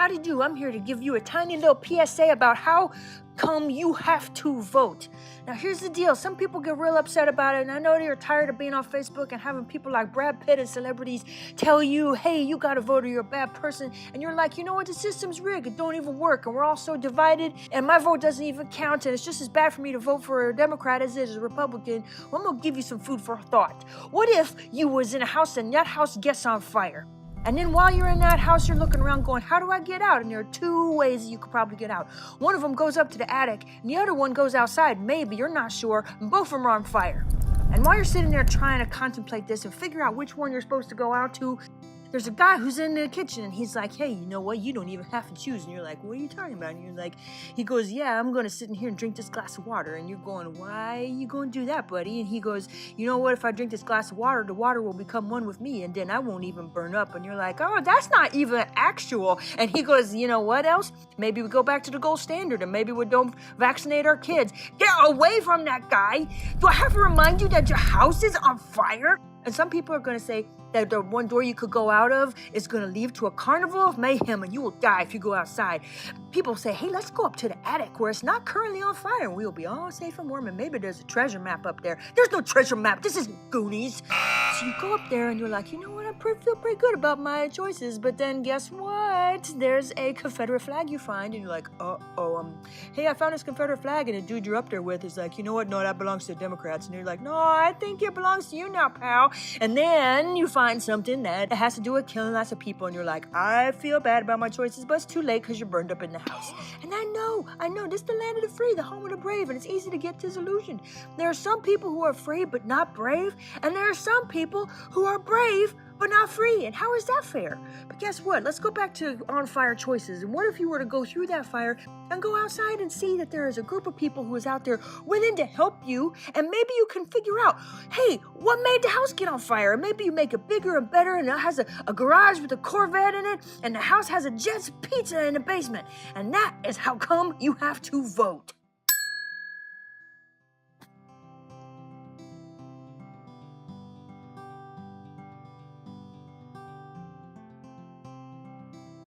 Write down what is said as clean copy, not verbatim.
Howdy-do, I'm here to give you a tiny little PSA about how come you have to vote. Now here's the deal, some people get real upset about it, and I know they're tired of being on Facebook and having people like Brad Pitt and celebrities tell you, hey, you gotta vote or you're a bad person, and you're like, you know what, the system's rigged, it don't even work, and we're all so divided, and my vote doesn't even count, and it's just as bad for me to vote for a Democrat as it is a Republican. Well, I'm gonna give you some food for thought. What if you was in a house and that house gets on fire? And then while you're in that house, you're looking around going, how do I get out? And there are two ways you could probably get out. One of them goes up to the attic, and the other one goes outside. Maybe, you're not sure, and both of them are on fire. And while you're sitting there trying to contemplate this and figure out which one you're supposed to go out to, there's a guy who's in the kitchen, and he's like, hey, you know what? You don't even have to choose. And you're like, what are you talking about? And you're like, he goes, yeah, I'm going to sit in here and drink this glass of water. And you're going, why are you going to do that, buddy? And he goes, you know what? If I drink this glass of water, the water will become one with me, and then I won't even burn up. And you're like, oh, that's not even actual. And he goes, you know what else? Maybe we go back to the gold standard, and maybe we don't vaccinate our kids. Get away from that guy. Do I have to remind you that your house is on fire? And some people are going to say that the one door you could go out of is going to lead to a carnival of mayhem, and you will die if you go outside. People say, hey, let's go up to the attic where it's not currently on fire, and we'll be all safe and warm, and maybe there's a treasure map up there. There's no treasure map. This isn't Goonies. So you go up there, and you're like, you know what? I feel pretty good about my choices. But then guess what? There's a Confederate flag you find, and you're like, hey, I found this Confederate flag, and the dude you're up there with is like, you know what? No, that belongs to the Democrats. And you're like, no, I think it belongs to you now, pal. And then you find something that has to do with killing lots of people, and you're like, I feel bad about my choices, but it's too late because you're burned up in the house. And I know, this is the land of the free, the home of the brave, and it's easy to get disillusioned. There are some people who are afraid but not brave, and there are some people who are brave but not free. And how is that fair? But guess what? Let's go back to on-fire choices. And what if you were to go through that fire and go outside and see that there is a group of people who is out there willing to help you, and maybe you can figure out, hey, what made the house get on fire? And maybe you make it bigger and better, and it has a garage with a Corvette in it, and the house has a Jets Pizza in the basement. And that is how come you have to vote.